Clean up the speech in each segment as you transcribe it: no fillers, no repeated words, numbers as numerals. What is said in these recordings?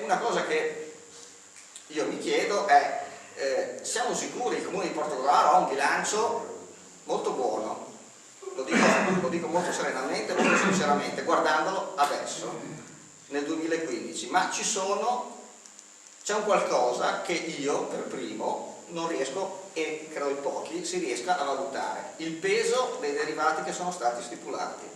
una cosa che io mi chiedo è, siamo sicuri che il Comune di Portogruaro ha un bilancio molto buono? Lo dico molto serenamente, molto sinceramente, guardandolo adesso, nel 2015, ma c'è un qualcosa che io, per primo, non riesco, e credo in pochi, si riesca a valutare: il peso dei derivati che sono stati stipulati.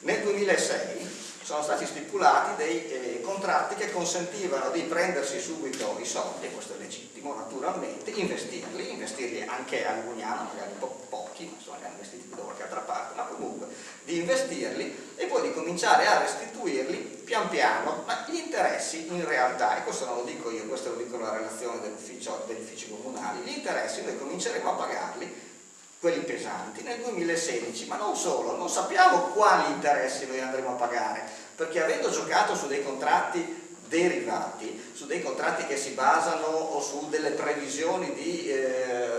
Nel 2006 sono stati stipulati dei contratti che consentivano di prendersi subito i soldi, e questo è legittimo naturalmente, investirli anche a Lugnano, magari pochi, insomma li hanno investiti da qualche altra parte, ma comunque di investirli e poi di cominciare a restituirli pian piano. Ma gli interessi in realtà, e questo non lo dico io, questo lo dico la relazione degli uffici comunali, gli interessi noi cominceremo a pagarli, quelli pesanti, nel 2016, ma non solo, non sappiamo quali interessi noi andremo a pagare, perché avendo giocato su dei contratti derivati, su dei contratti che si basano o su delle previsioni di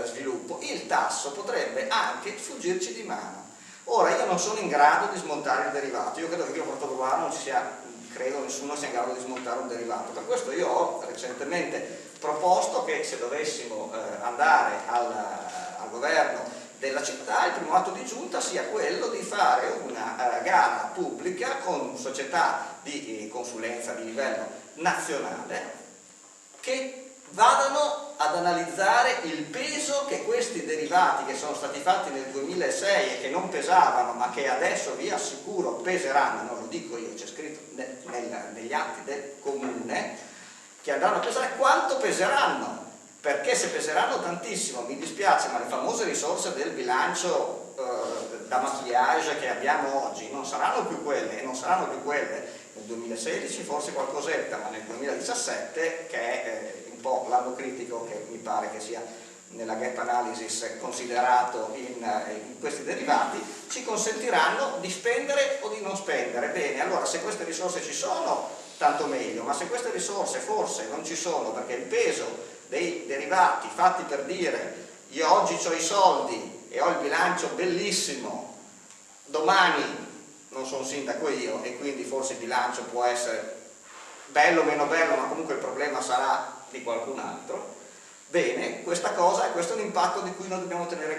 sviluppo, il tasso potrebbe anche sfuggirci di mano. Ora, io non sono in grado di smontare il derivato, io credo che qui a Portogruaro non ci sia, credo nessuno sia in grado di smontare un derivato, per questo io ho recentemente proposto che se dovessimo andare al governo della città, il primo atto di giunta sia quello di fare una gara pubblica con società di consulenza di livello nazionale che vadano ad analizzare il peso che questi derivati, che sono stati fatti nel 2006 e che non pesavano, ma che adesso vi assicuro peseranno, non lo dico io, c'è scritto negli atti del comune, che andranno a pesare, quanto peseranno. Perché se peseranno tantissimo, mi dispiace, ma le famose risorse del bilancio da maquillage che abbiamo oggi non saranno più quelle, e non saranno più quelle nel 2016, forse qualcosetta, ma nel 2017, che è un po' l'anno critico che mi pare che sia nella gap analysis considerato in questi derivati, ci consentiranno di spendere o di non spendere. Bene, allora se queste risorse ci sono, tanto meglio, ma se queste risorse forse non ci sono perché il peso dei derivati fatti per dire io oggi ho i soldi e ho il bilancio bellissimo, domani non sono sindaco io e quindi forse il bilancio può essere bello o meno bello, ma comunque il problema sarà di qualcun altro. Bene, questa cosa, questo è un impatto di cui noi dobbiamo tenere conto.